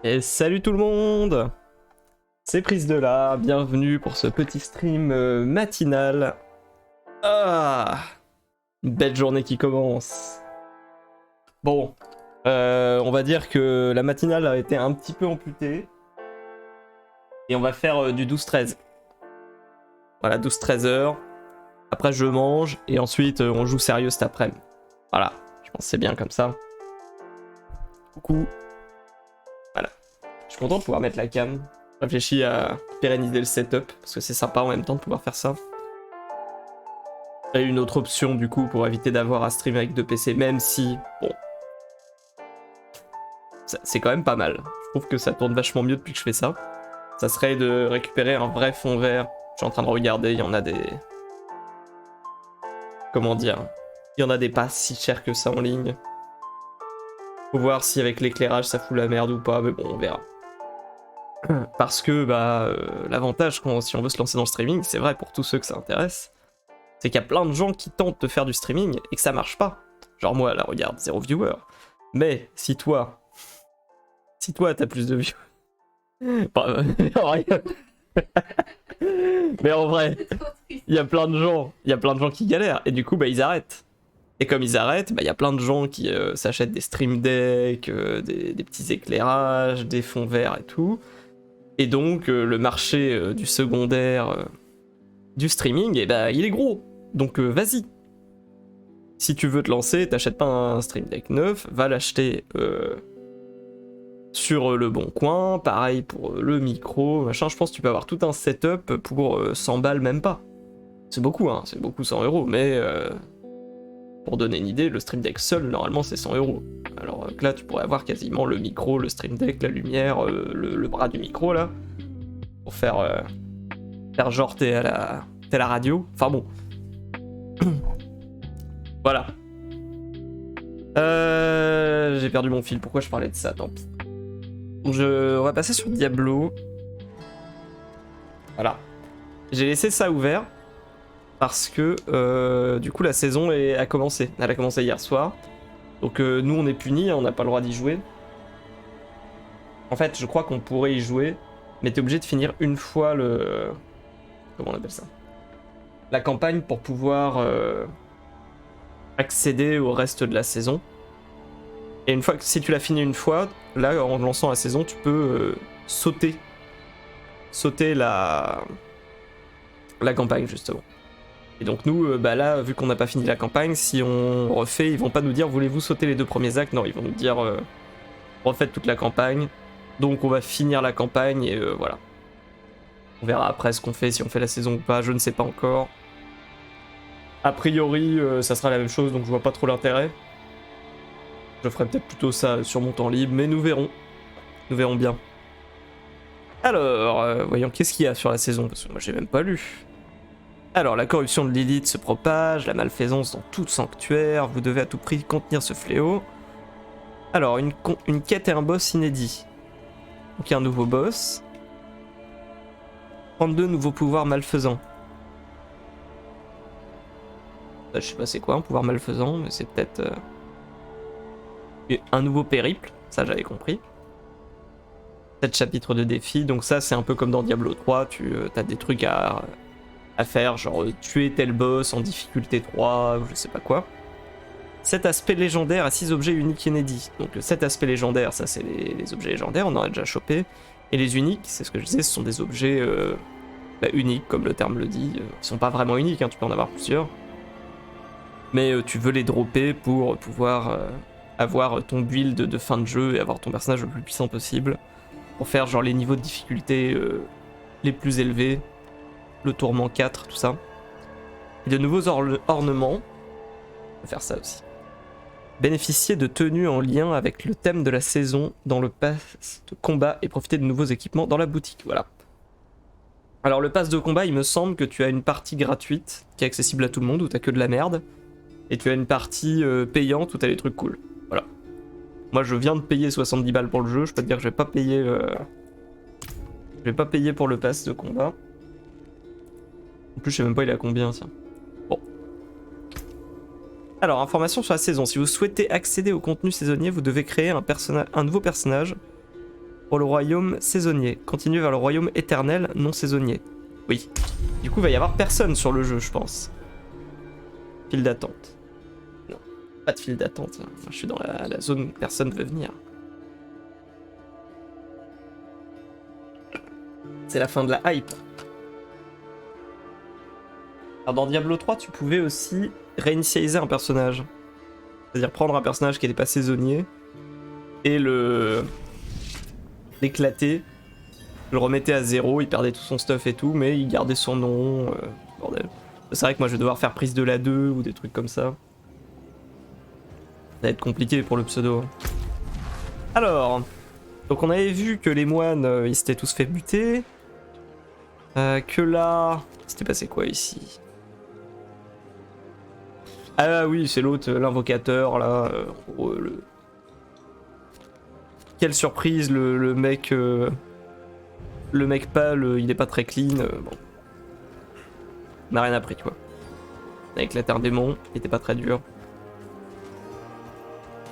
Et salut tout le monde, c'est Prise de là, bienvenue pour ce petit stream matinal. Ah, une belle journée qui commence. Bon, on va dire que la matinale a été un petit peu amputée. Et on va faire du 12-13. Voilà, 12-13 heures. Après je mange et ensuite on joue sérieux cet après-midi. Voilà, je pense que c'est bien comme ça. Coucou. Je suis content de pouvoir mettre la cam. Je réfléchis à pérenniser le setup, parce que c'est sympa en même temps de pouvoir faire ça. J'ai une autre option du coup pour éviter d'avoir à streamer avec deux PC, même si, bon, c'est quand même pas mal. Je trouve que ça tourne vachement mieux depuis que je fais ça. Ça serait de récupérer un vrai fond vert. Je suis en train de regarder, il y en a des... Comment dire? Il y en a des pas si chers que ça en ligne. Faut voir si avec l'éclairage ça fout la merde ou pas, mais bon, on verra. Parce que l'avantage si on veut se lancer dans le streaming, c'est vrai pour tous ceux que ça intéresse, c'est qu'il y a plein de gens qui tentent de faire du streaming et que ça marche pas. Genre moi là regarde, 0 viewer. Mais si toi t'as plus de views... Mais en vrai, il y a plein de gens qui galèrent et du coup ils arrêtent. Et comme ils arrêtent, il y a plein de gens qui s'achètent des stream decks, des petits éclairages, des fonds verts et tout. Et donc le marché du secondaire du streaming, il est gros. Donc vas-y. Si tu veux te lancer, t'achètes pas un stream deck neuf, va l'acheter sur le bon coin. Pareil pour le micro, machin. Je pense que tu peux avoir tout un setup pour 100 balles, même pas. C'est beaucoup, hein. C'est beaucoup 100 €, mais... Pour donner une idée, le Stream Deck seul, normalement, c'est 100 €. Alors que là, tu pourrais avoir quasiment le micro, le Stream Deck, la lumière, le bras du micro, là. Pour faire genre t'es à la radio. Enfin bon. Voilà. J'ai perdu mon fil. Pourquoi je parlais de ça? Tant pis. On va passer sur Diablo. Voilà. J'ai laissé ça ouvert. Parce que du coup la saison a commencé. Elle a commencé hier soir. Donc nous on est punis, on n'a pas le droit d'y jouer. En fait je crois qu'on pourrait y jouer, mais t'es obligé de finir une fois le... Comment on appelle ça? La campagne pour pouvoir accéder au reste de la saison. Et une fois que si tu l'as fini une fois, là en lançant la saison tu peux sauter la campagne justement. Et donc nous, là, vu qu'on n'a pas fini la campagne, si on refait, ils vont pas nous dire voulez-vous sauter les 2 premiers actes, non, ils vont nous dire refaites toute la campagne. Donc on va finir la campagne et voilà. On verra après ce qu'on fait, si on fait la saison ou pas, je ne sais pas encore. A priori, ça sera la même chose, donc je vois pas trop l'intérêt. Je ferai peut-être plutôt ça sur mon temps libre, mais nous verrons. Nous verrons bien. Alors, voyons, qu'est-ce qu'il y a sur la saison, parce que moi j'ai même pas lu. Alors, la corruption de Lilith se propage, la malfaisance dans tout sanctuaire, vous devez à tout prix contenir ce fléau. Alors, une quête et un boss inédit. Donc il y a un nouveau boss. 32 nouveaux pouvoirs malfaisants. Je sais pas c'est quoi un pouvoir malfaisant, mais c'est peut-être... un nouveau périple, ça j'avais compris. 7 chapitres de défi, donc ça c'est un peu comme dans Diablo 3, tu as des trucs à faire, genre tuer tel boss en difficulté 3, ou je sais pas quoi. 7 aspects légendaires à 6 objets uniques inédits. Donc 7 aspects légendaires, ça c'est les objets légendaires, on en a déjà chopé. Et les uniques, c'est ce que je disais, ce sont des objets uniques, comme le terme le dit. Ils sont pas vraiment uniques, hein, tu peux en avoir plusieurs. Mais tu veux les dropper pour pouvoir avoir ton build de fin de jeu et avoir ton personnage le plus puissant possible. Pour faire genre les niveaux de difficulté les plus élevés. Le tourment 4, tout ça. Et de nouveaux ornements. On peut faire ça aussi. Bénéficier de tenues en lien avec le thème de la saison dans le pass de combat et profiter de nouveaux équipements dans la boutique. Voilà. Alors le pass de combat, il me semble que tu as une partie gratuite qui est accessible à tout le monde où t'as que de la merde. Et tu as une partie payante où t'as des trucs cool. Voilà. Moi je viens de payer 70 balles pour le jeu, je peux te dire que je vais pas payer... Je vais pas payer pour le pass de combat. En plus je sais même pas il est à combien, tiens. Bon. Alors, information sur la saison. Si vous souhaitez accéder au contenu saisonnier, vous devez créer un nouveau personnage pour le royaume saisonnier. Continuez vers le royaume éternel non saisonnier. Oui. Du coup, il va y avoir personne sur le jeu, je pense. File d'attente. Non, pas de file d'attente. Moi, je suis dans la zone où personne ne veut venir. C'est la fin de la hype. Alors, dans Diablo 3, tu pouvais aussi réinitialiser un personnage. C'est-à-dire prendre un personnage qui n'était pas saisonnier et l'éclater, le remettais à zéro, il perdait tout son stuff et tout, mais il gardait son nom, bordel. C'est vrai que moi je vais devoir faire prise de la 2 ou des trucs comme ça. Ça va être compliqué pour le pseudo. Alors, donc on avait vu que les moines, ils s'étaient tous fait buter. Que là, c'était passé quoi ici? Ah oui, c'est l'autre, l'invocateur là. Quelle surprise, le mec pâle, il est pas très clean. Bon. On n'a rien appris, tu vois. Avec la terre démon, il était pas très dur.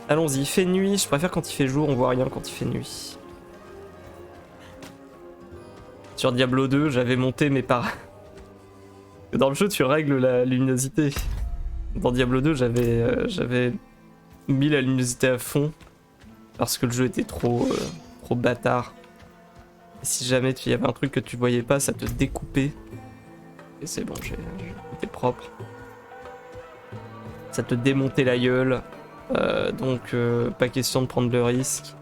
Allons-y, il fait nuit, je préfère quand il fait jour, on voit rien quand il fait nuit. Sur Diablo 2, j'avais monté mes parts. Dans le jeu, tu règles la luminosité. Dans Diablo 2, j'avais mis la luminosité à fond parce que le jeu était trop bâtard. Et si jamais il y avait un truc que tu voyais pas, ça te découpait. Et c'est bon, j'étais propre. Ça te démontait la gueule. Donc pas question de prendre le risque.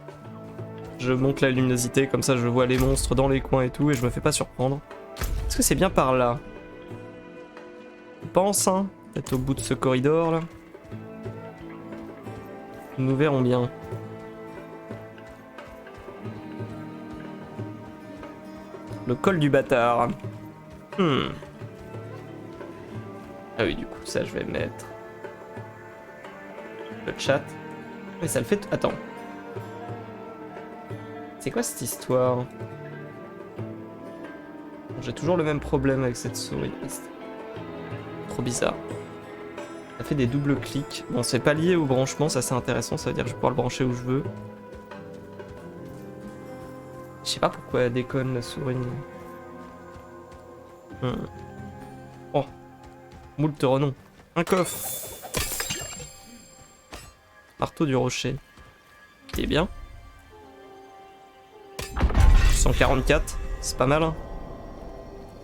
Je monte la luminosité, comme ça je vois les monstres dans les coins et tout, et je me fais pas surprendre. Est-ce que c'est bien par là? Je pense, hein. Peut-être au bout de ce corridor là. Nous verrons bien. Le col du bâtard. Ah oui, du coup, ça je vais mettre. Le chat. Mais ça le fait. Attends. C'est quoi cette histoire? J'ai toujours le même problème avec cette souris. Trop bizarre. Ça fait des doubles clics. Bon, c'est pas lié au branchement, ça c'est intéressant, ça veut dire que je vais pouvoir le brancher où je veux. Je sais pas pourquoi elle déconne la souris. Oh. Moult renom. Un coffre. Marteau du rocher. Qui est bien. 144, c'est pas mal. Hein.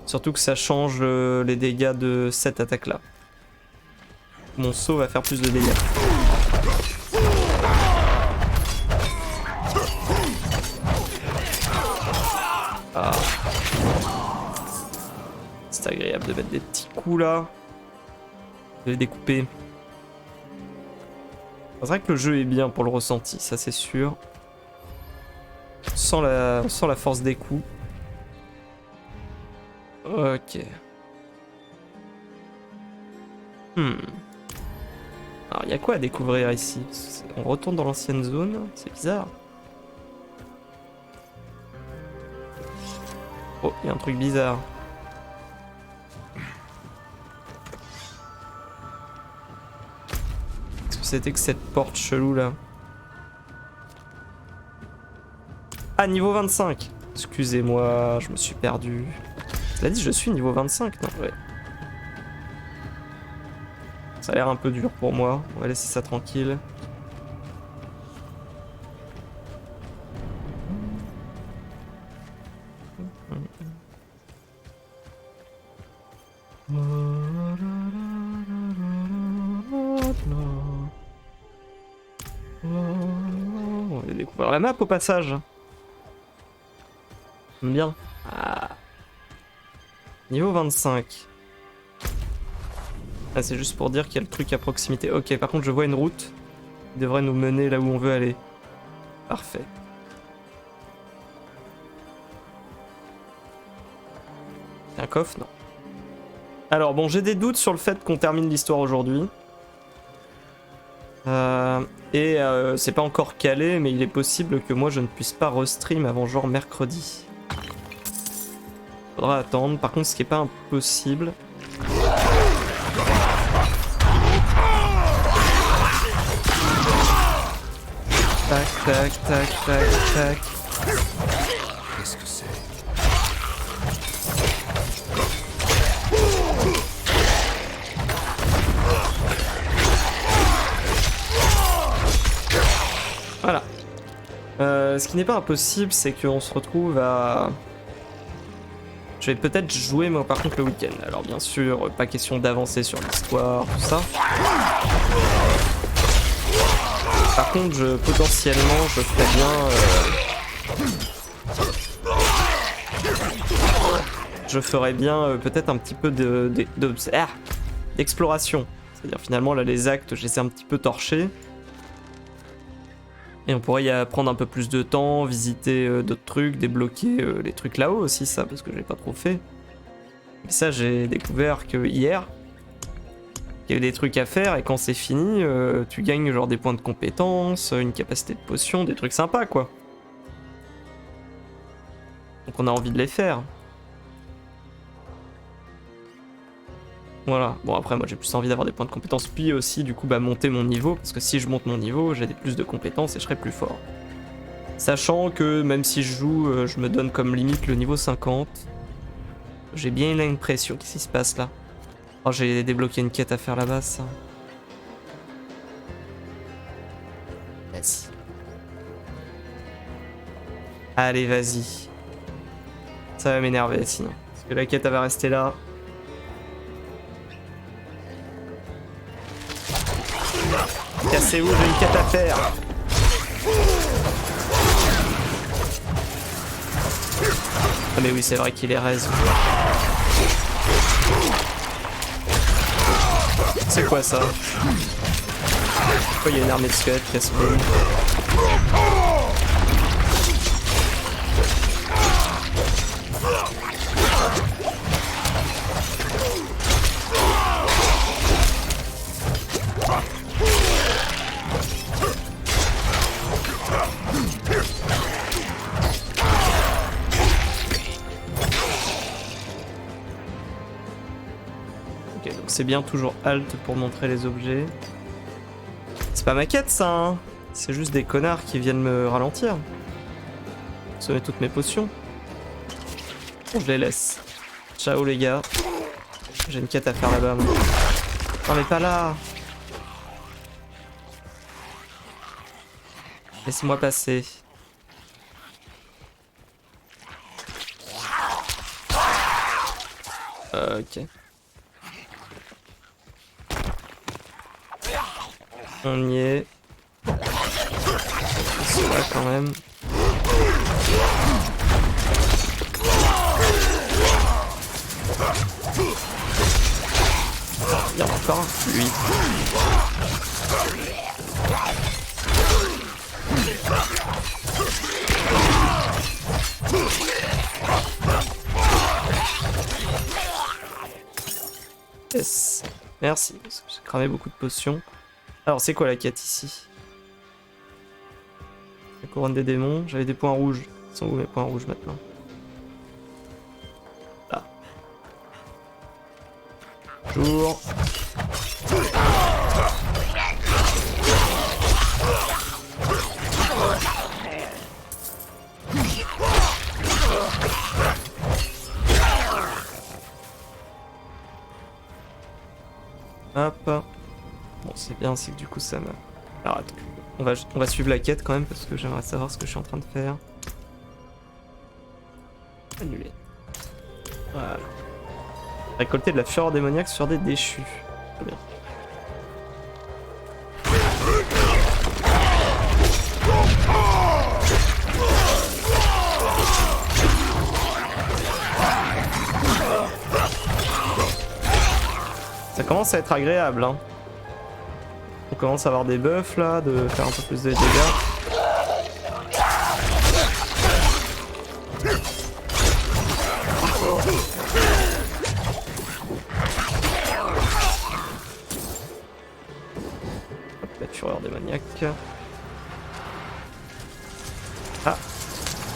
Surtout que ça change les dégâts de cette attaque-là. Mon saut va faire plus de dégâts. Ah. C'est agréable de mettre des petits coups là. De les découper. C'est vrai que le jeu est bien pour le ressenti, ça c'est sûr. Sans la force des coups. Ok. Alors, il y a quoi à découvrir ici? On retourne dans l'ancienne zone, c'est bizarre. Oh, il y a un truc bizarre. Qu'est-ce que c'était que cette porte chelou là? Ah, niveau 25. Excusez-moi, je me suis perdu. Cela dit, je suis niveau 25, non? Ouais. Ça a l'air un peu dur pour moi. On va laisser ça tranquille. On va découvrir la map au passage. J'aime bien. Ah. Niveau 25. Ah, c'est juste pour dire qu'il y a le truc à proximité. Ok, par contre je vois une route qui devrait nous mener là où on veut aller. Parfait. Un coffre? Non. Alors bon, j'ai des doutes sur le fait qu'on termine l'histoire aujourd'hui. C'est pas encore calé, mais il est possible que moi je ne puisse pas restream avant genre mercredi. Faudra attendre. Par contre, ce qui est pas impossible. Tac, tac, tac, tac, tac. Qu'est-ce que c'est? Voilà. Ce qui n'est pas impossible, c'est qu'on se retrouve à... Je vais peut-être jouer moi par contre le week-end. Alors bien sûr, pas question d'avancer sur l'histoire, tout ça. Par contre, potentiellement, je ferais bien... Je ferais bien peut-être un petit peu d'exploration. C'est-à-dire finalement, là, les actes, je les ai un petit peu torchés. Et on pourrait y prendre un peu plus de temps, visiter d'autres trucs, débloquer les trucs là-haut aussi, ça, parce que j'ai pas trop fait. Mais ça, j'ai découvert que hier, il y avait des trucs à faire, et quand c'est fini, tu gagnes genre des points de compétence, une capacité de potion, des trucs sympas, quoi. Donc on a envie de les faire. Voilà, bon après moi j'ai plus envie d'avoir des points de compétence, puis aussi du coup bah monter mon niveau, parce que si je monte mon niveau, j'ai plus de compétences et je serai plus fort. Sachant que même si je joue, je me donne comme limite le niveau 50. J'ai bien l'impression qu'est-ce qui se passe là. Oh, j'ai débloqué une quête à faire là-bas, ça. Vas-y. Allez, vas-y. Ça va m'énerver sinon. Parce que la quête elle va rester là. Cassez-vous, j'ai une quête à faire. Ah mais oui, c'est vrai qu'il est raise. C'est quoi ça? Pourquoi il y a une armée de squelettes qui a spawn? C'est bien toujours Alt pour montrer les objets. C'est pas ma quête ça, hein. C'est juste des connards qui viennent me ralentir. Consommer toutes mes potions. Bon, je les laisse. Ciao les gars. J'ai une quête à faire là-bas. Non mais pas là. Laisse-moi passer. Ok. On y est. C'est là quand même. Il y en a encore lui. Yes. Merci, parce que j'ai cramé beaucoup de potions. Alors c'est quoi la quête ici? La couronne des démons, j'avais des points rouges. Ils sont où mes points rouges maintenant? Là. Bonjour. Hop. Bon, c'est bien, c'est que du coup ça me... Alors attends, on va suivre la quête quand même parce que j'aimerais savoir ce que je suis en train de faire. Annuler. Voilà. Récolter de la fureur démoniaque sur des déchus. Très bien. Ça commence à être agréable, hein. On commence à avoir des buffs là, de faire un peu plus de dégâts. Hop, la fureur démoniaque. Ah,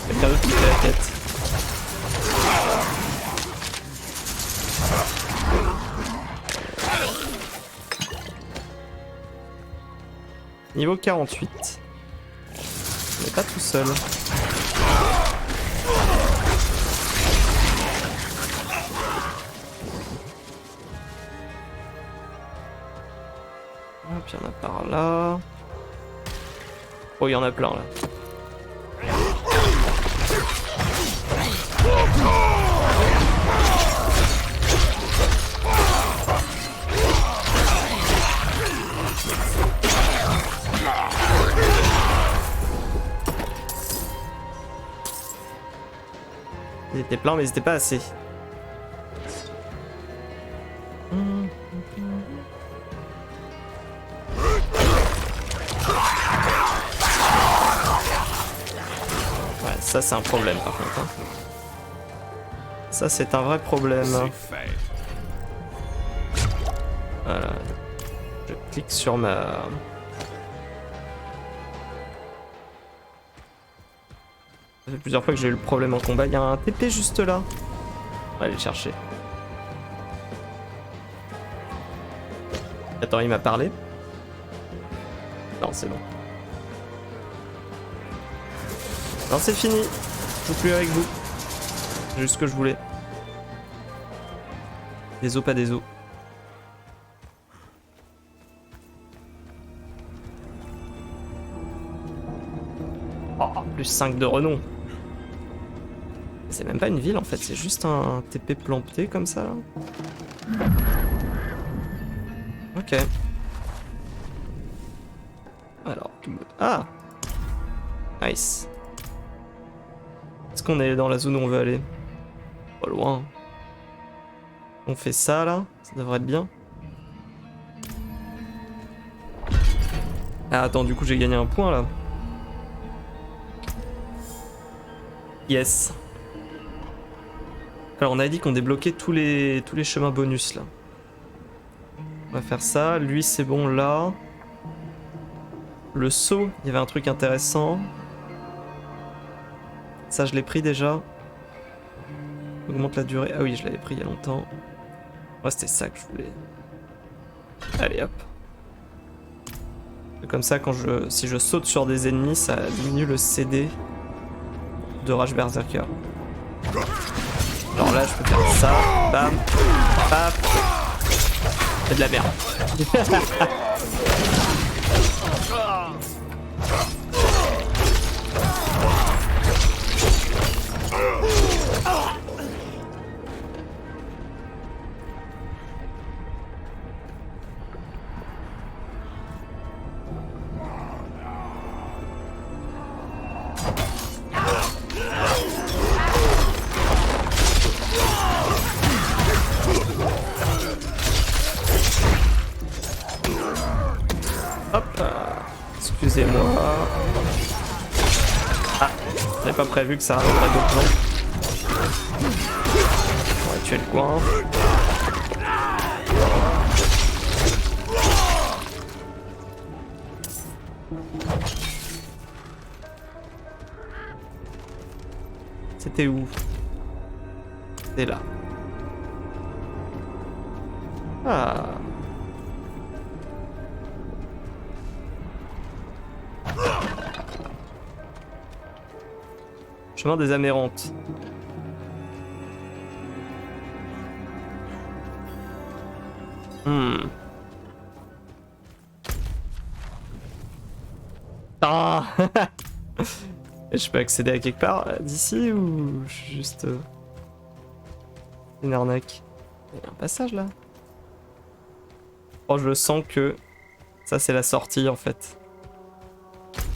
quelqu'un d'autre qui fait la quête. Niveau 48. On n'est pas tout seul. Hop, il y en a par là. Oh, il y en a plein là. Ils étaient pleins, mais ils étaient pas assez. Ouais, ça c'est un problème par contre. Hein. Ça c'est un vrai problème. Voilà. Je clique sur ma... Ça fait plusieurs fois que j'ai eu le problème en combat. Il y a un TP juste là. On va aller le chercher. Attends, il m'a parlé? Non, c'est bon. Non, c'est fini. Je joue plus avec vous. C'est juste ce que je voulais. Des os, pas des os. Oh, plus 5 de renom. C'est même pas une ville en fait, c'est juste un TP planté comme ça là. Ok. Alors, ah! Nice. Est-ce qu'on est dans la zone où on veut aller? Pas loin. On fait ça là, ça devrait être bien. Ah attends, du coup j'ai gagné un point là. Yes. Alors on a dit qu'on débloquait tous les chemins bonus là. On va faire ça, lui c'est bon là. Le saut, il y avait un truc intéressant. Ça je l'ai pris déjà. Augmente la durée, ah oui je l'avais pris il y a longtemps. Ouais c'était ça que je voulais. Allez hop. Comme ça si je saute sur des ennemis ça diminue le CD de Rage Berserker. Alors là je peux faire ça, bam, paf. C'est de la merde. Excusez-moi. Ah, j'avais pas prévu que ça arriverait d'autres gens. On va tuer le coin. C'était où? C'était là. Ah. Chemin des Amérantes. Ah. Je peux accéder à quelque part d'ici ou je suis juste une arnaque? Il y a un passage là. Oh, je sens que ça c'est la sortie en fait.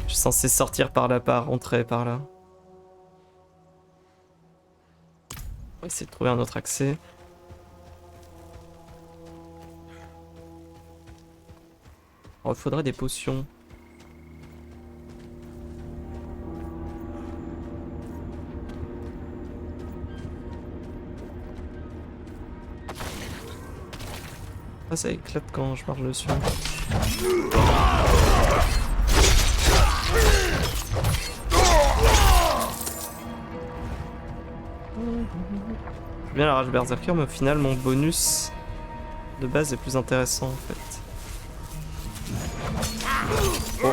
Je suis censé sortir par là, pas rentrer par là. On va essayer de trouver un autre accès. Oh, il faudrait des potions. Ah, ça éclate quand je marche dessus. Bien la rage berserker, mais au final mon bonus de base est plus intéressant en fait. Oh.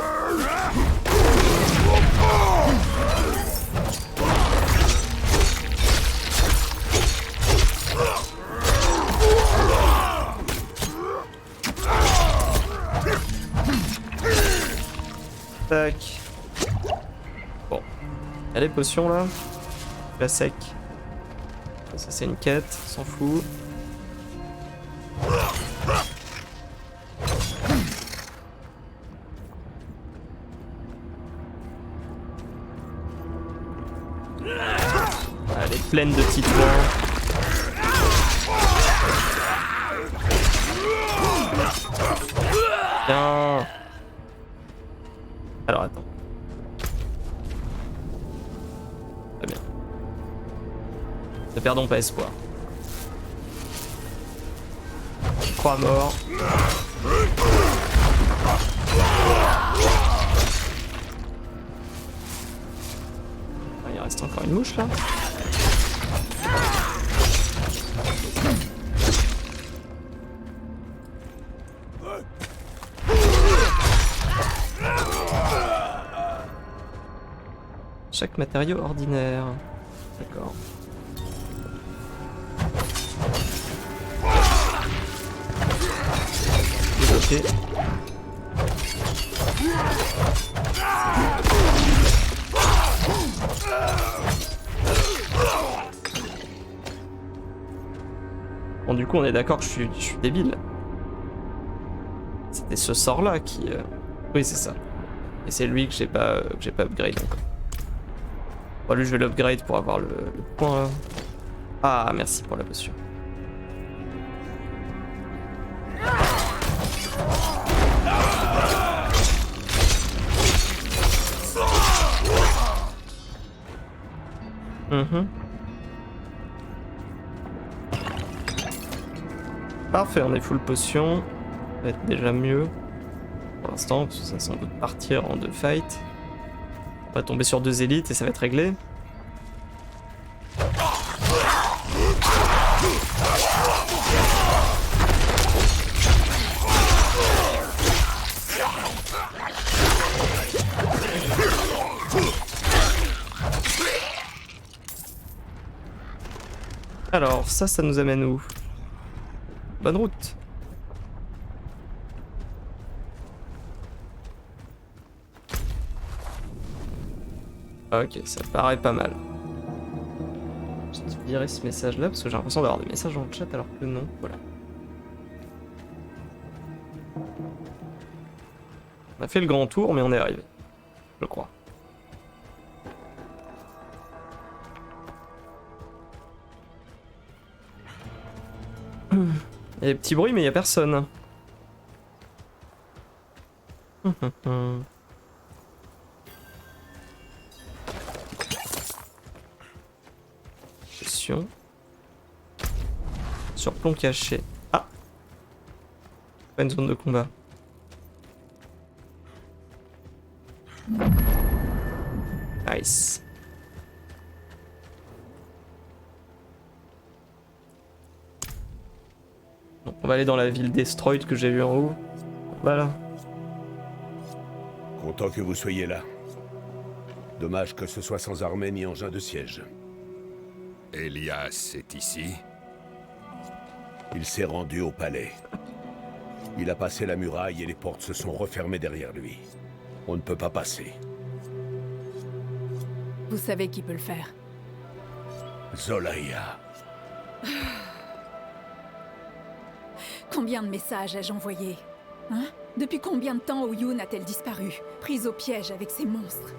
Tac. Bon. Il y a les potions là. La sec. Ça c'est une quête, on s'en fout. Elle est pleine de titans. Tiens. Alors attends. Très bien. Ne perdons pas espoir. Je crois mort. Il reste encore une mouche là. Chaque matériau ordinaire. D'accord. Débloqué. Bon, du coup, on est d'accord que je suis débile. C'était ce sort-là qui... Oui, c'est ça. Et c'est lui que j'ai pas upgrade encore. Bon, lui, je vais l'upgrade pour avoir le point. Ah, merci pour la potion. Parfait, on est full potion. Ça va être déjà mieux. Pour l'instant, parce que ça va sans doute partir en 2 fights. On va tomber sur 2 élites et ça va être réglé. Alors, ça nous amène où? Bonne route. Ok, ça paraît pas mal. Je vais virer ce message là parce que j'ai l'impression d'avoir des messages dans le chat alors que non. Voilà. On a fait le grand tour mais on est arrivé. Je crois. Il y a des petits bruits mais il n'y a personne. Gestion. Surplomb caché. Ah! Pas une zone de combat. Nice. Donc on va aller dans la ville Destroyed que j'ai vue en haut. Voilà. Content que vous soyez là. Dommage que ce soit sans armée ni engin de siège. Elias est ici? Il s'est rendu au palais. Il a passé la muraille et les portes se sont refermées derrière lui. On ne peut pas passer. Vous savez qui peut le faire. Zolaia. Combien de messages ai-je envoyés? Hein? Depuis combien de temps Oyun a-t-elle disparu, prise au piège avec ces monstres?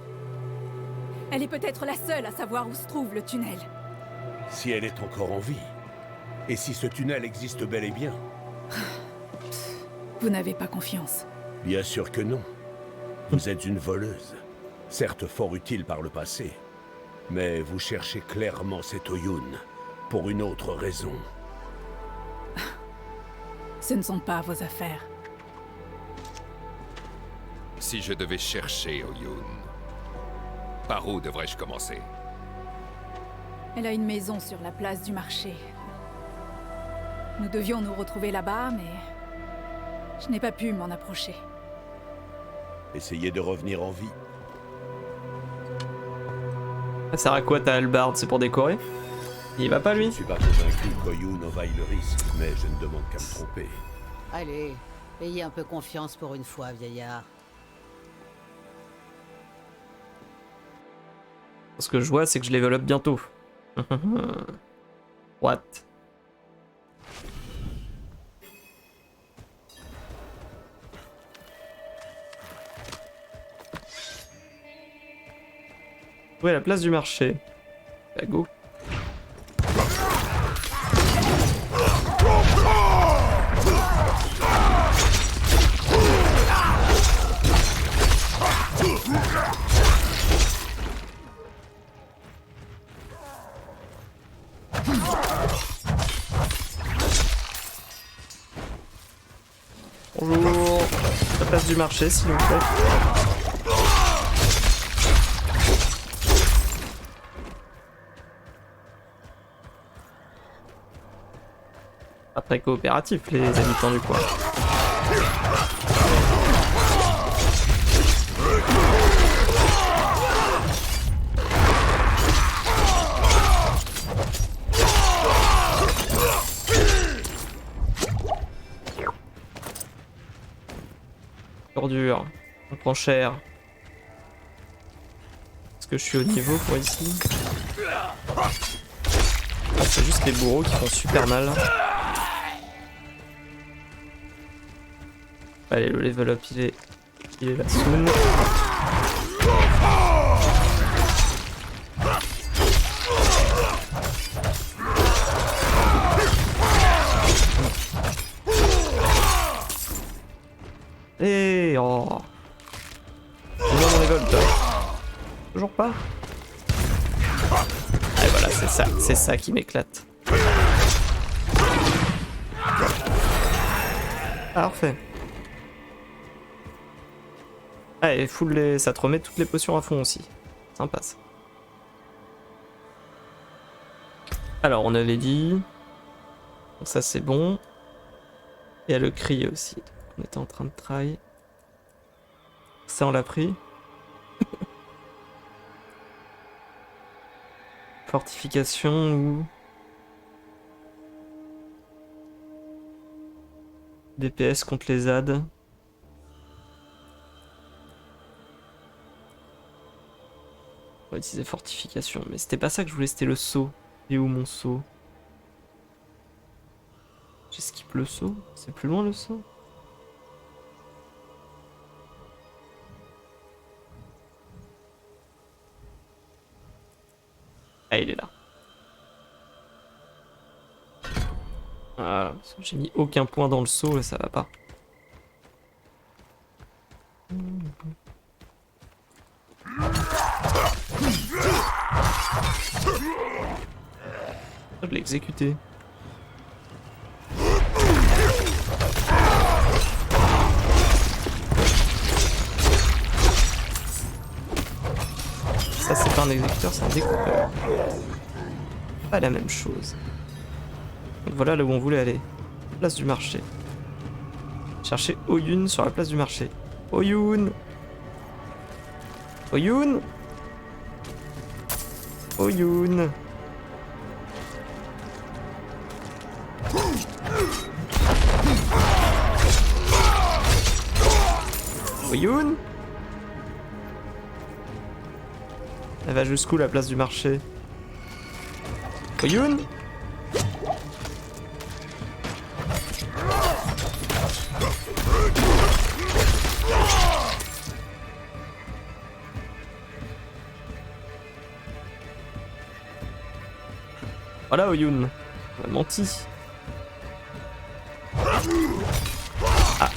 Elle est peut-être la seule à savoir où se trouve le tunnel. Si elle est encore en vie. Et si ce tunnel existe bel et bien? Vous n'avez pas confiance. Bien sûr que non. Vous êtes une voleuse. Certes fort utile par le passé. Mais vous cherchez clairement cet Oyun. Pour une autre raison. Ce ne sont pas vos affaires. Si je devais chercher Oyun, par où devrais-je commencer? Elle a une maison sur la place du marché. Nous devions nous retrouver là-bas, mais... je n'ai pas pu m'en approcher. Essayez de revenir en vie. Ça sert à quoi ta hallebarde? C'est pour décorer? Il va pas Je lui? ne suis pas convaincu qu'Oyun en vaille le risque, mais je ne demande qu'à me tromper. Allez, ayez un peu confiance pour une fois, vieillard. Ce que je vois, c'est que je level up bientôt. What? Où est la place du marché? Bah go. Bonjour. La place du marché, s'il vous plaît. Pas très coopératif, les habitants du coin. Ordure, on prend cher. Est-ce que je suis au niveau pour ici? Ah, c'est juste les bourreaux qui font super mal. Allez, le level up il est là soon. Et oh. J'ai mon révolte. Toujours pas. Et voilà, c'est ça qui m'éclate. Parfait. Ah, et full les... ça te remet toutes les potions à fond aussi. Sympa ça. Alors, on avait dit... Donc ça c'est bon. Il y a le cri aussi. On était en train de try. Ça on l'a pris. Fortification ou... DPS contre les ZAD. On va utiliser fortification. Mais c'était pas ça que je voulais, c'était le saut. Et où mon saut? J'esquive le saut? C'est plus loin le saut? Ah, il est là. Voilà, j'ai mis aucun point dans le saut, là ça va pas. Je l'ai exécuté. Ça c'est pas un exécuteur, c'est un découpeur. Pas la même chose. Donc voilà là où on voulait aller. Place du marché. Chercher Oyun sur la place du marché. Oyun! Oyun! Oyun! Oyun! Elle va jusqu'où la place du marché? Oyun! Voilà Oyun. On a menti. Ah.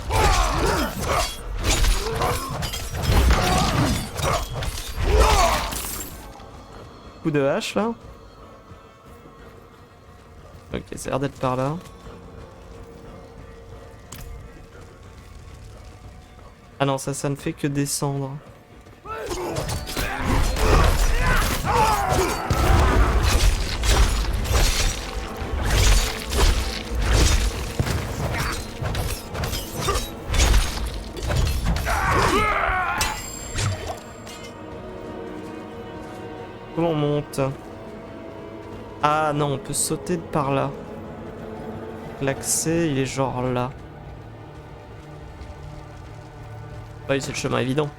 Coup de hache là. Ok, ça a l'air d'être par là. Ah non, ça ne fait que descendre. Comment on monte? Ah non, on peut sauter de par là. L'accès, il est genre là. Oui, c'est le chemin évident.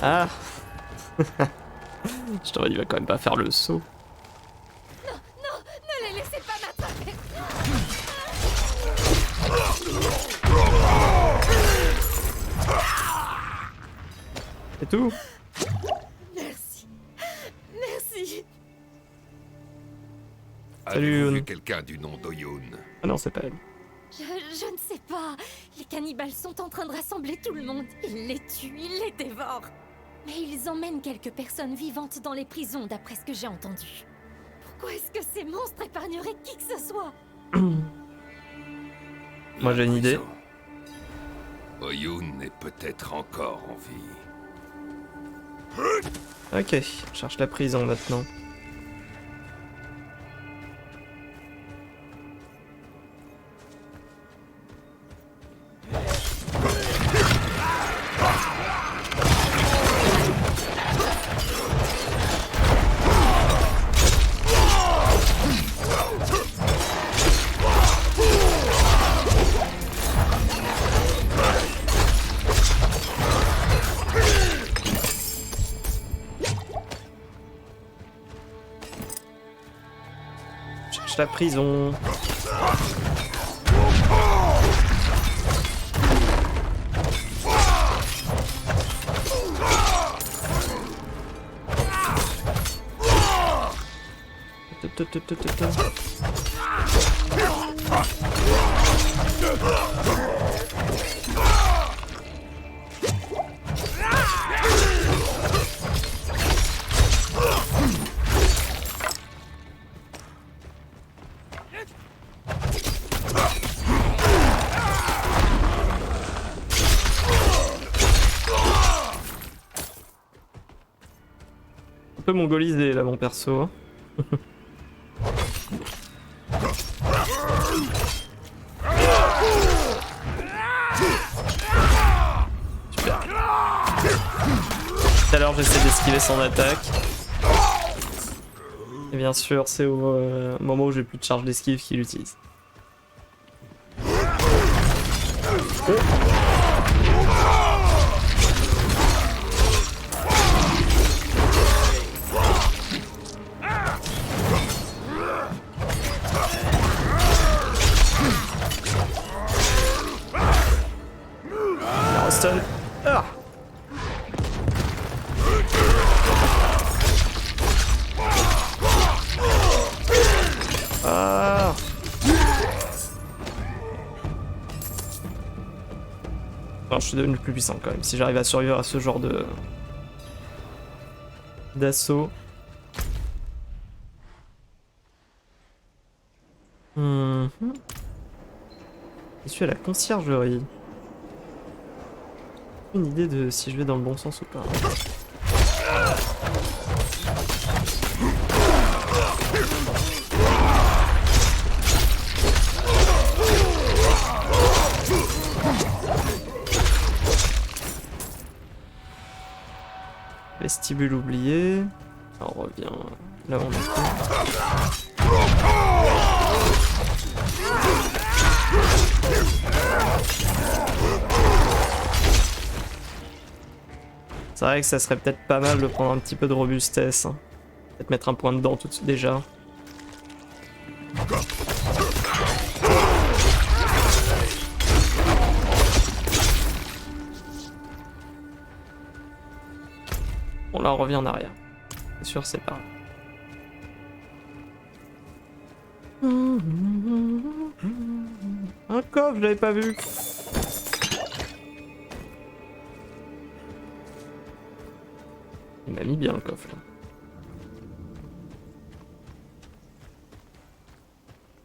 Ah. Je t'aurais dit, il va quand même pas faire le saut. Ne les laissez pas m'attraper. C'est tout? Merci. Merci. Salut, Avez-vous Youn. vu quelqu'un du nom d'Oyun? Ah non, c'est pas elle. Je ne sais pas. Les cannibales sont en train de rassembler tout le monde. Ils les tuent, ils les dévorent. Mais ils emmènent quelques personnes vivantes dans les prisons, d'après ce que j'ai entendu. Pourquoi est-ce que ces monstres épargneraient qui que ce soit? Moi, j'ai une idée. Oyun est peut-être encore en vie. Ok, on cherche la prison maintenant. Cherche la prison. Un peu mongolisé là mon perso. Super. Tout à l'heure j'essaie d'esquiver son attaque. Et bien sûr c'est au moment où j'ai plus de charge d'esquive qu'il utilise. Oh. Stun. Ah. Ah. Alors, je suis devenu plus puissant quand même. Si j'arrive à survivre à ce genre de d'assaut. Je suis à la conciergerie. Une idée de si je vais dans le bon sens ou pas. Vestibule oublié. Alors, on revient là où on était. C'est vrai que ça serait peut-être pas mal de prendre un petit peu de robustesse. Hein. Peut-être mettre un point dedans tout de suite déjà. Bon là on revient en arrière. sûr, c'est pas. Un coffre, je l'avais pas vu. Il m'a mis bien le coffre là.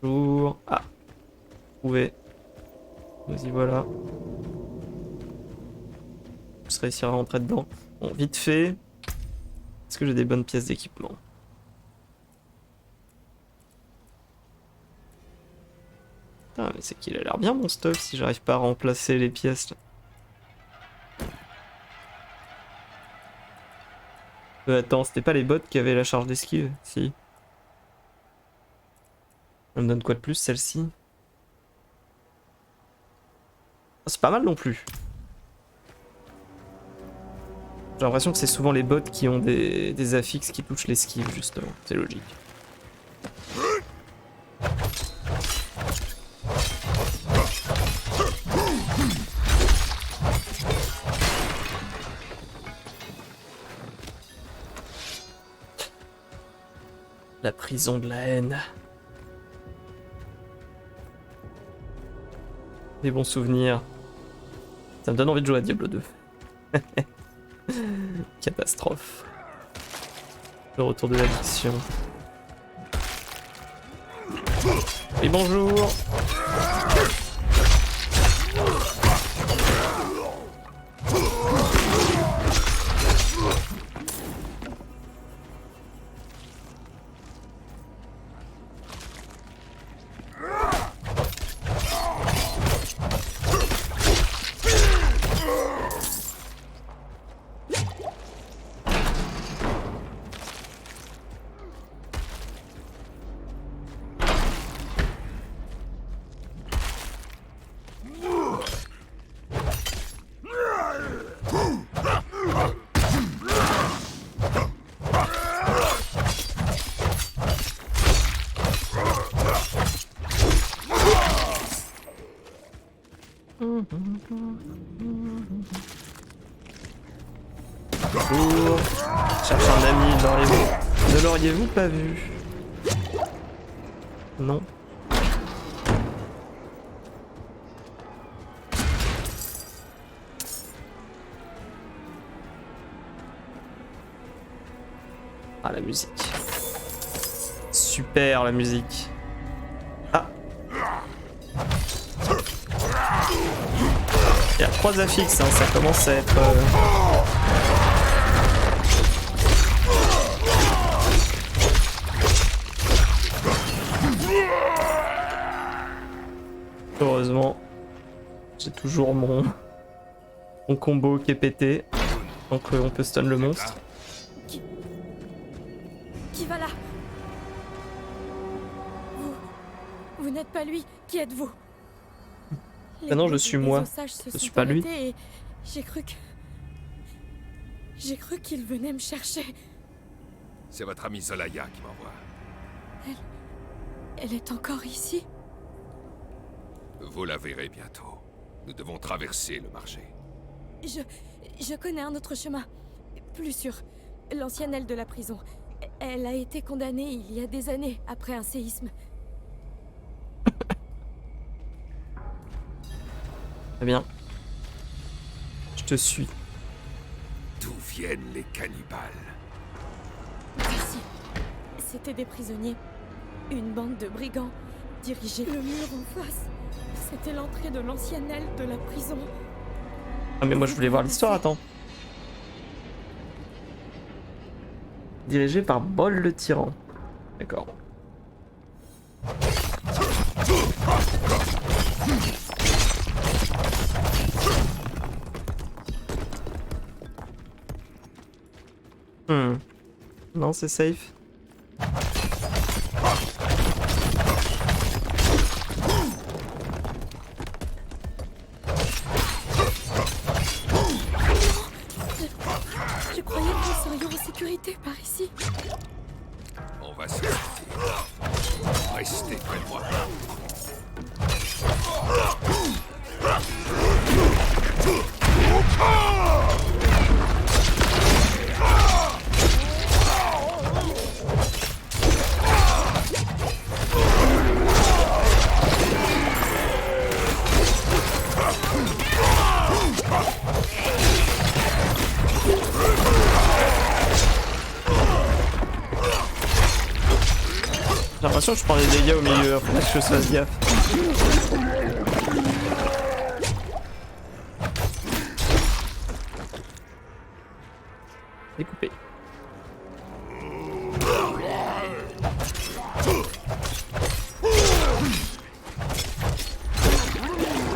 Bonjour. Ah. Trouvé. Nous y voilà. Je réussirai à rentrer dedans. Bon, vite fait. Est-ce que j'ai des bonnes pièces d'équipement? Ah, mais c'est qu'il a l'air bien mon stuff si j'arrive pas à remplacer les pièces là. Attends, c'était pas les bots qui avaient la charge d'esquive? Si. Elle me donne quoi de plus celle-ci? Ah, c'est pas mal non plus. J'ai l'impression que c'est souvent les bots qui ont des affixes qui touchent l'esquive justement, c'est logique. La prison de la haine. Des bons souvenirs. Ça me donne envie de jouer à Diablo 2. Catastrophe. Le retour de l'addiction. Et bonjour. Bonjour. Cherche un ami, ne l'auriez-vous pas vu? Non. Ah, la musique. Super la musique. Ah. Il y a 3 affixes, hein, ça commence à être... Heureusement, j'ai toujours mon combo qui est pété, donc on peut stun le monstre. Qui va là? Vous n'êtes pas lui. Qui êtes-vous? Ah non, je suis moi. Je suis pas lui. J'ai cru qu'il venait me chercher. C'est votre amie Zolaya qui m'envoie. Elle est encore ici? Vous la verrez bientôt. Nous devons traverser le marché. Je connais un autre chemin. Plus sûr. L'ancienne aile de la prison. Elle a été condamnée il y a des années, après un séisme. Très bien. Je te suis. D'où viennent les cannibales? Merci. C'était des prisonniers. Une bande de brigands dirigeait le mur en face. C'était l'entrée de l'ancienne aile de la prison. Ah mais moi je voulais voir l'histoire, attends. Dirigé par Bol le tyran. D'accord. Non, c'est safe. Je croyais que nous serions en sécurité par ici. On va se quitter. Restez près de moi. J'ai l'impression que je prends des dégâts au milieu, faudrait que je fasse gaffe. Découpé.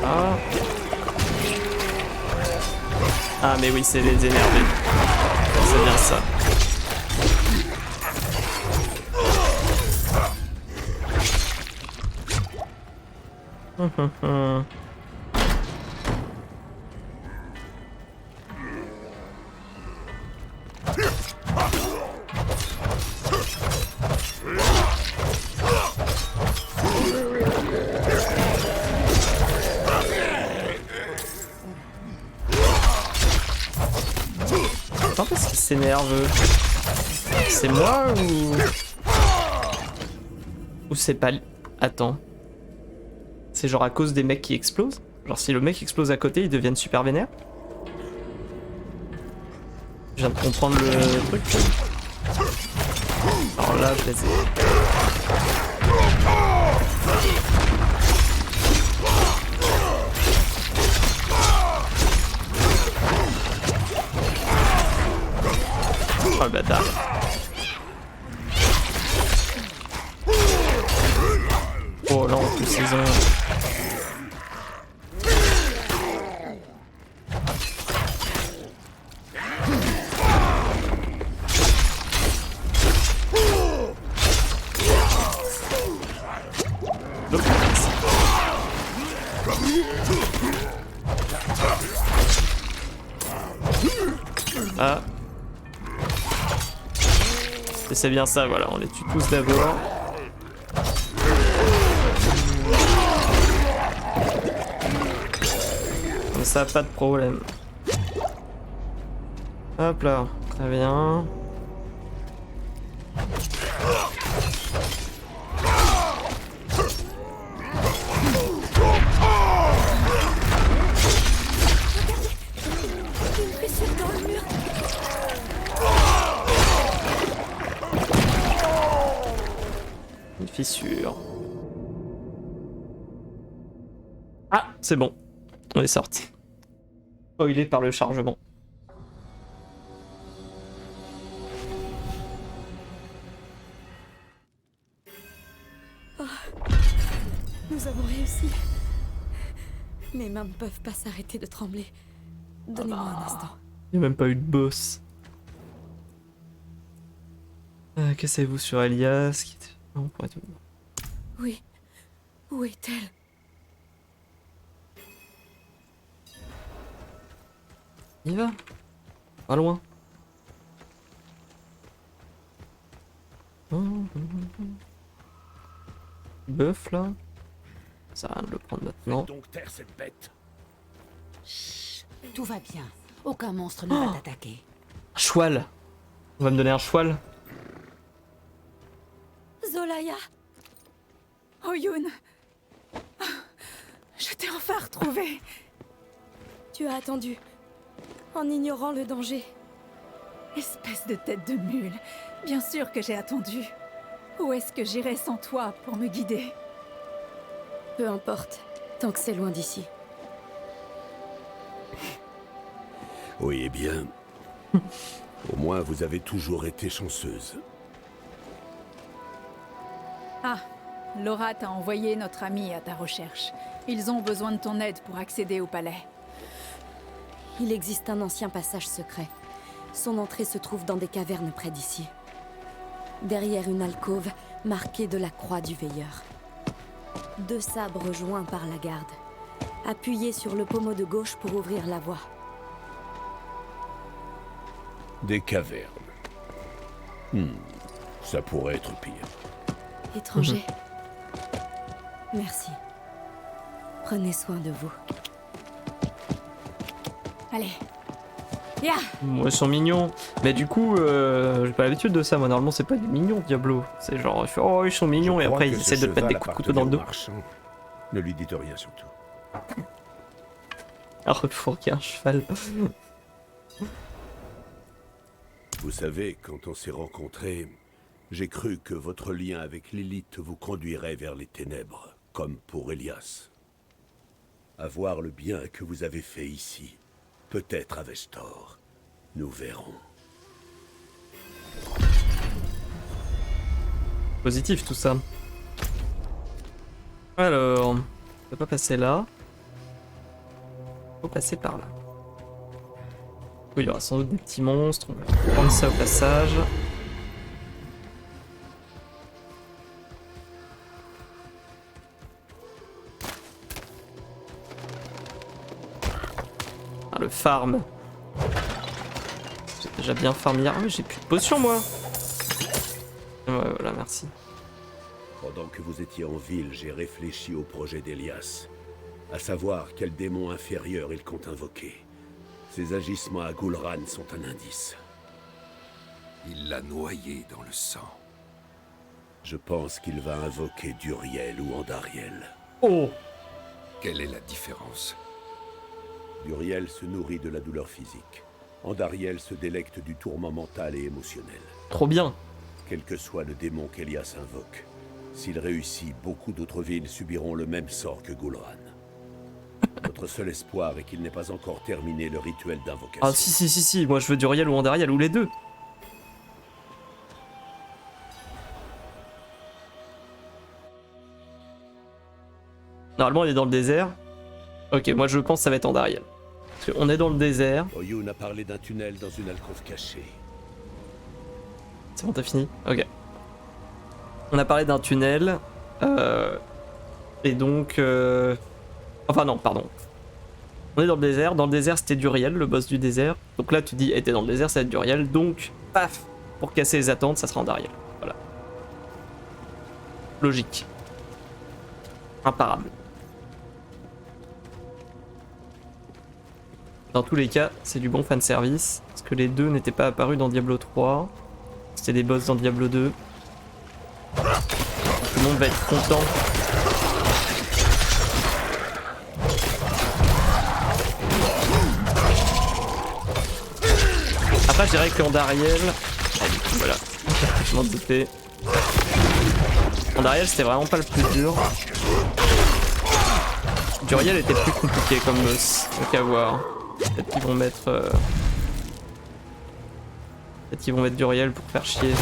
Ah. Ah mais oui, c'est les énervés. C'est bien ça. Quand est-ce qu'il s'énerve? C'est moi ou c'est pas... Attends. C'est genre à cause des mecs qui explosent? Genre si le mec explose à côté, ils deviennent super vénères? Je viens de comprendre le truc. Alors là, je les ai... Oh le bâtard. Oh là, en plus saison. Ah. Et c'est bien ça, voilà, on les tue tous d'abord. Comme ça, pas de problème. Hop là, très bien. Une fissure. Ah, c'est bon. On est sorti. Spoilé par le chargement. Oh, nous avons réussi. Mes mains ne peuvent pas s'arrêter de trembler. Donnez-moi un instant. Il n'y a même pas eu de boss. Que savez-vous sur Elias? Non, pour être... Oui. Où est-elle? Il va. Pas loin. Bœuf là. Ça sert à rien de le prendre maintenant. Donc taire cette bête. Chut, tout va bien. Aucun monstre ne va t'attaquer. Un choual. On va me donner un choual. Zolaya! Oyun! Je t'ai enfin retrouvé! Tu as attendu, en ignorant le danger. Espèce de tête de mule. Bien sûr que j'ai attendu. Où est-ce que j'irai sans toi pour me guider? Peu importe, tant que c'est loin d'ici. Oui, eh bien... Au moins, vous avez toujours été chanceuse. Ah, Laura t'a envoyé notre ami à ta recherche. Ils ont besoin de ton aide pour accéder au palais. Il existe un ancien passage secret. Son entrée se trouve dans des cavernes près d'ici. Derrière une alcôve marquée de la croix du veilleur. 2 sabres joints par la garde. Appuyés sur le pommeau de gauche pour ouvrir la voie. Des cavernes. Ça pourrait être pire. Étranger. Merci. Prenez soin de vous. Allez. Ya! Ouais, ils sont mignons. Mais du coup, j'ai pas l'habitude de ça. Moi, normalement, c'est pas des mignons, Diablo. C'est genre, oh, ils sont mignons, et après, ils essaient de te mettre des coups de couteau dans le dos. Ne lui dites rien, surtout. Ah, refourquer un cheval. Vous savez, quand on s'est rencontrés, J'ai cru que votre lien avec Lilith vous conduirait vers les ténèbres, comme pour Elias. À voir le bien que vous avez fait ici, peut-être à Vestor. Nous verrons. Positif tout ça. Alors, on peut pas passer là. Faut passer par là. Oui, il y aura sans doute des petits monstres. On va prendre ça au passage. Ah, le farm. J'ai déjà bien farmé hier. Ah oui, j'ai plus de potions moi. Ouais, voilà, merci. Pendant que vous étiez en ville, j'ai réfléchi au projet d'Elias. À savoir quel démon inférieur il compte invoquer. Ses agissements à Gul'ran sont un indice. Il l'a noyé dans le sang. Je pense qu'il va invoquer Duriel ou Andariel. Oh! Quelle est la différence? Duriel se nourrit de la douleur physique. Andariel se délecte du tourment mental et émotionnel. Trop bien! Quel que soit le démon qu'Elias invoque, s'il réussit, beaucoup d'autres villes subiront le même sort que Gul'ran. Notre seul espoir est qu'il n'ait pas encore terminé le rituel d'invocation. Ah si, moi je veux Duriel ou Andariel ou les deux. Normalement on est dans le désert. Ok, moi je pense que ça va être Andariel. Parce qu'on est dans le désert. Oyun a parlé d'un tunnel dans une alcôve cachée. C'est bon, t'as fini? Ok. On a parlé d'un tunnel. Et donc... Enfin non, pardon. On est dans le désert. Dans le désert, c'était Duriel, le boss du désert. Donc là, tu dis, t'es dans le désert, ça va être Duriel. Donc, paf! Pour casser les attentes, ça sera Andariel. Voilà. Logique. Imparable. Dans tous les cas, c'est du bon fanservice. Parce que les deux n'étaient pas apparus dans Diablo 3. C'était des boss dans Diablo 2. Tout le monde va être content. Après, je dirais qu'Andariel... Voilà, je m'en doutais. Andariel, c'était vraiment pas le plus dur. Duriel était plus compliqué comme boss, donc à voir. Peut-être qu'ils vont mettre... Peut-être qu'ils vont mettre Duriel pour faire chier.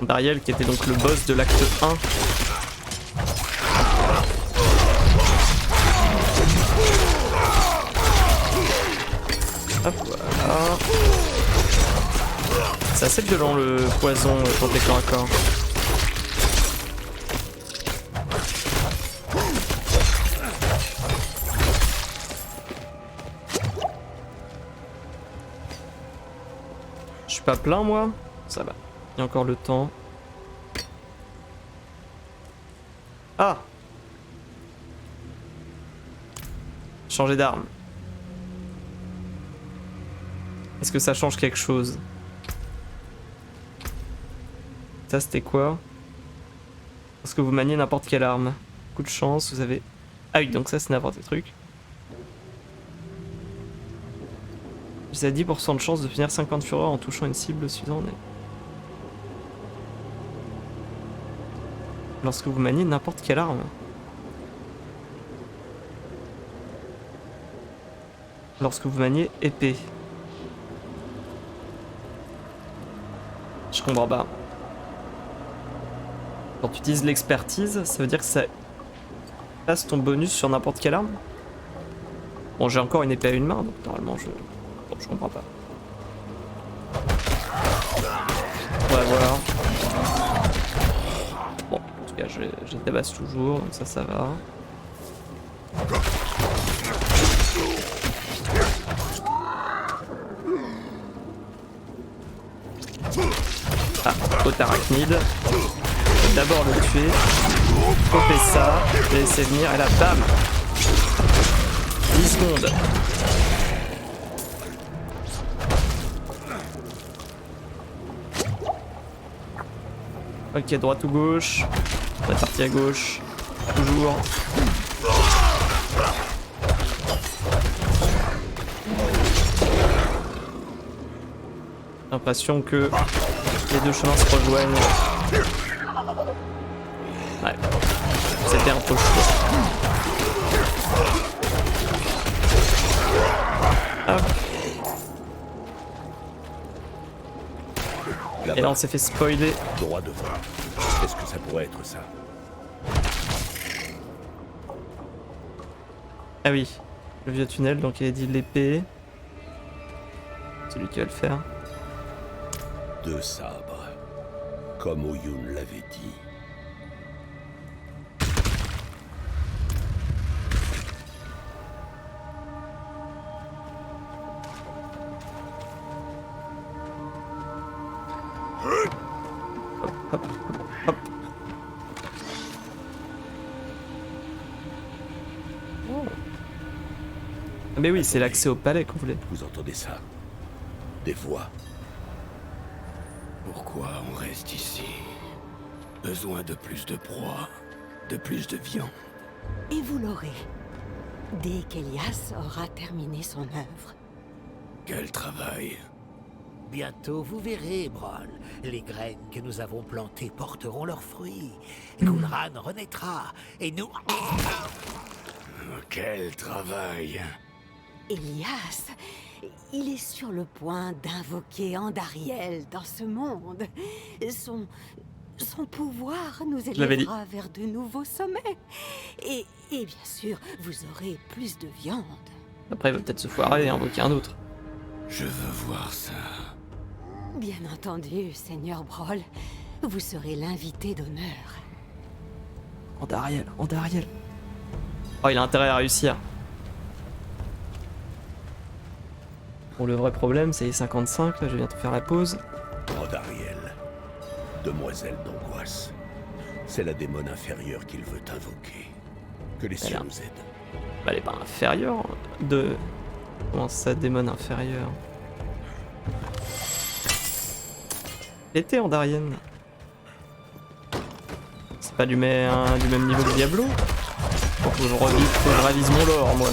Andariel qui était donc le boss de l'acte 1. Hop, voilà. C'est assez violent le poison contre les corps à corps. Je suis pas plein moi? Ça va. Il y a encore le temps. Ah! Changer d'arme. Est-ce que ça change quelque chose? Ça c'était quoi? Parce que vous maniez n'importe quelle arme. Coup de chance, vous avez... Ah oui, donc ça c'est n'importe quel truc. Vous avez 10% de chance de finir 50 fureurs en touchant une cible suivante. Lorsque vous maniez n'importe quelle arme. Lorsque vous maniez épée. Je comprends pas. Quand tu utilises l'expertise, ça veut dire que ça passe ton bonus sur n'importe quelle arme? Bon, j'ai encore une épée à une main, donc normalement je... Bon, je comprends pas. Ouais, voilà. Bon, en tout cas, je tabasse toujours, donc ça va. Ah, côte arachnide. D'abord le tuer, couper ça, le laisser venir et là, bam! 10 secondes. Ok, droite ou gauche? On est parti à gauche. Toujours. l'impression que les deux chemins se rejoignent. Ouais, c'était un peu chaud. Hop. Et là on s'est fait spoiler. Droit devant. Est-ce que ça pourrait être ça? Ah oui, le vieux tunnel, donc il a dit l'épée. C'est lui qui va le faire. 2 sabres, comme Oyun l'avait dit. Hop, hop. Oh. Mais oui, c'est l'accès au palais qu'on voulait. Vous entendez ça? Des voix. Pourquoi on reste ici? Besoin de plus de proie, de plus de viande. Et vous l'aurez. Dès qu'Elias aura terminé son œuvre. Quel travail! Bientôt, vous verrez, Broll. Les graines que nous avons plantées porteront leurs fruits. Gul'ran renaîtra, et nous... Quel travail! Elias, il est sur le point d'invoquer Andariel dans ce monde. Son pouvoir nous élèvera vers de nouveaux sommets. Et bien sûr, vous aurez plus de viande. Après, il va peut-être se foirer et invoquer un autre. Je veux voir ça. Bien entendu, Seigneur Broll. Vous serez l'invité d'honneur. Andariel, Andariel. Oh, il a intérêt à réussir. Bon, le vrai problème, c'est les 55. Là, je viens de faire la pause. Andariel, demoiselle d'angoisse. C'est la démone inférieure qu'il veut invoquer. Que les cieux nous aident. Bah, elle est pas inférieure de... Comment ça, démon inférieur? Elle était Andarienne. C'est pas du même niveau que Diablo? Faut que je révise mon lore, moi.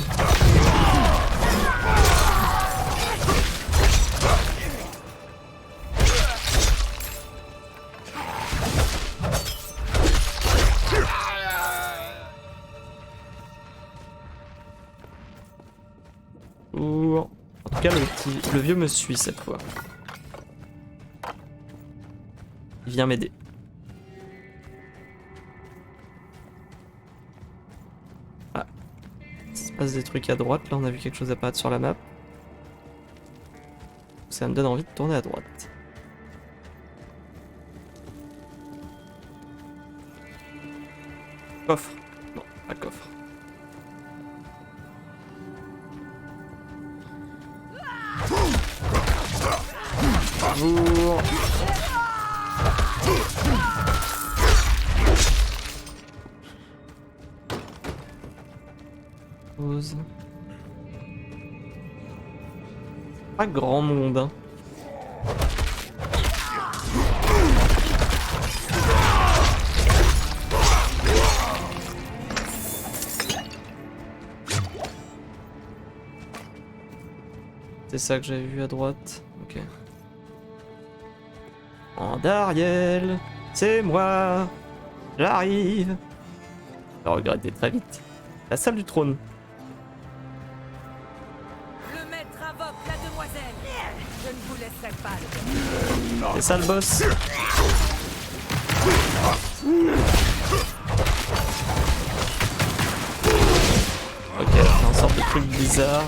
Ouh. En tout cas, le vieux me suit cette fois. Il vient m'aider. Ah. Il se passe des trucs à droite. Là, on a vu quelque chose apparaître sur la map. Ça me donne envie de tourner à droite. Coffre. Non, pas coffre. Bonjour. Pause. Pas grand monde, hein. C'est ça que j'avais vu à droite. Ok. Andariel, c'est moi. J'arrive. Je vais regretter très vite. La salle du trône. Le maître invoque la demoiselle. Je ne vous laisserai pas. C'est ça le boss. Ok, une sorte de truc bizarre.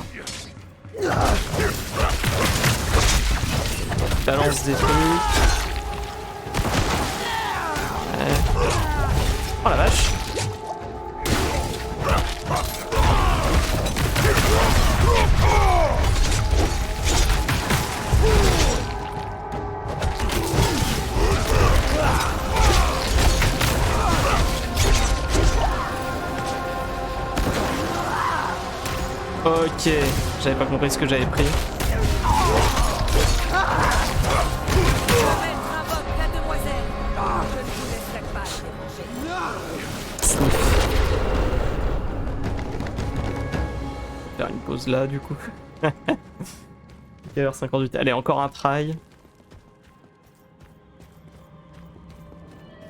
Balance des trucs. Ouais. Oh la vache. Ok, j'avais pas compris ce que j'avais pris. Faire une pause là du coup. Quelle heure 58. Allez, encore un try.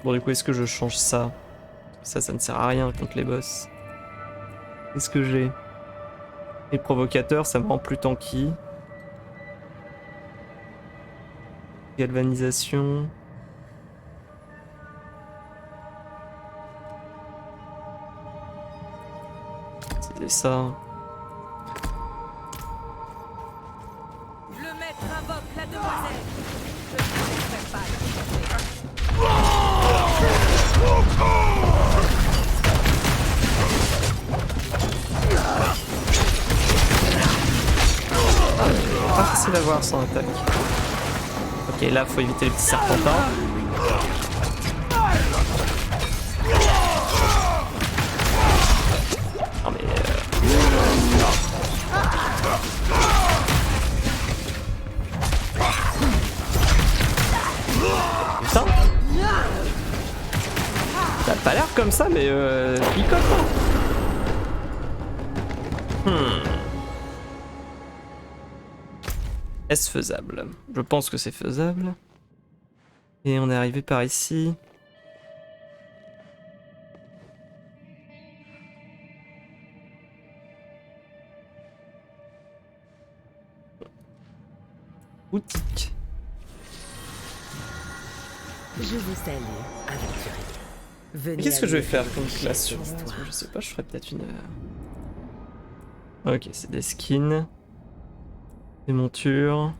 Bon, du coup, est-ce que je change ça? Ça ne sert à rien contre les boss. Qu'est-ce que j'ai? Les provocateurs, ça me rend plus tanky. Galvanisation. C'est ça. Le maître invoque la demoiselle. Je ne vous laisserai pas le Pas facile à voir sans attaque. Ok, là faut éviter les petits serpentins. Non mais putain. Ça a pas l'air comme ça mais picote hein. Est-ce faisable? Je pense que c'est faisable. Et on est arrivé par ici. Boutique. Je vous salue, aventurier. Venez. Qu'est-ce que je vais faire comme classe sur je sais pas, je ferais peut-être une... Ok, c'est des skins. Des montures.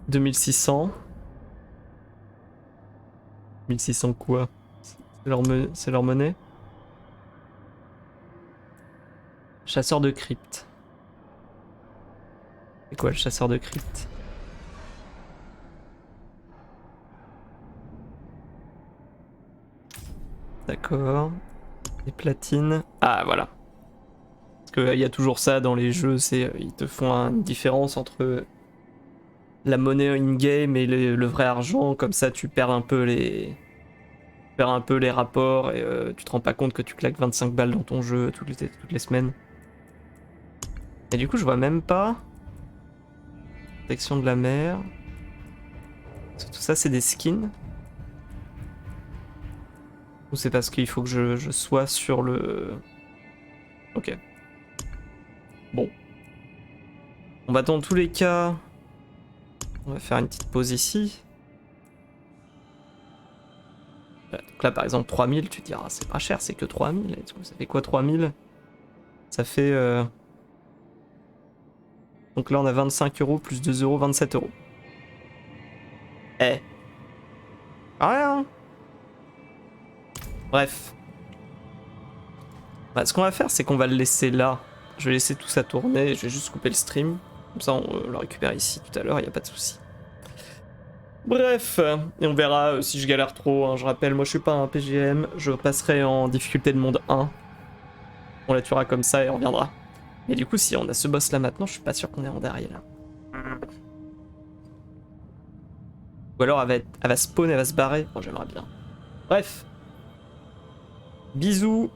2600. 1600 quoi? C'est leur monnaie? Chasseur de crypte. C'est quoi le chasseur de crypte? D'accord. Les platines. Ah voilà. Parce qu'il y a toujours ça dans les jeux, c'est ils te font une différence entre la monnaie in-game et le vrai argent, comme ça tu perds un peu les rapports et tu te rends pas compte que tu claques 25 balles dans ton jeu toutes les semaines. Et du coup je vois même pas. Protection de la mer. Tout ça c'est des skins. Ou c'est parce qu'il faut que je sois sur le... Ok. Bon. On va dans tous les cas... On va faire une petite pause ici. Donc là par exemple 3000, tu te diras c'est pas cher, c'est que 3000. Ça fait quoi 3000? Ça fait... Donc là on a 25 € plus 2 €, 27 €. Eh. Rien. Bref. Bah, ce qu'on va faire c'est qu'on va le laisser là. Je vais laisser tout ça tourner, je vais juste couper le stream. Comme ça on le récupère ici tout à l'heure, il n'y a pas de souci. Bref, et on verra si je galère trop, hein. Je rappelle, moi je suis pas un PGM, je passerai en difficulté de monde 1. On la tuera comme ça et on reviendra. Et du coup si on a ce boss là maintenant, je suis pas sûr qu'on est en derrière. Ou alors elle va spawn, elle va se barrer. Bon j'aimerais bien. Bref. Bisous.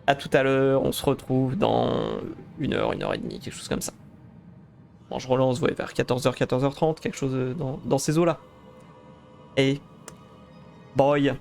À tout à l'heure, on se retrouve dans 1 heure, 1 heure et demie, quelque chose comme ça. Bon, je relance, ouais, vers 14h, 14h30, quelque chose dans ces eaux-là. Et... Bye.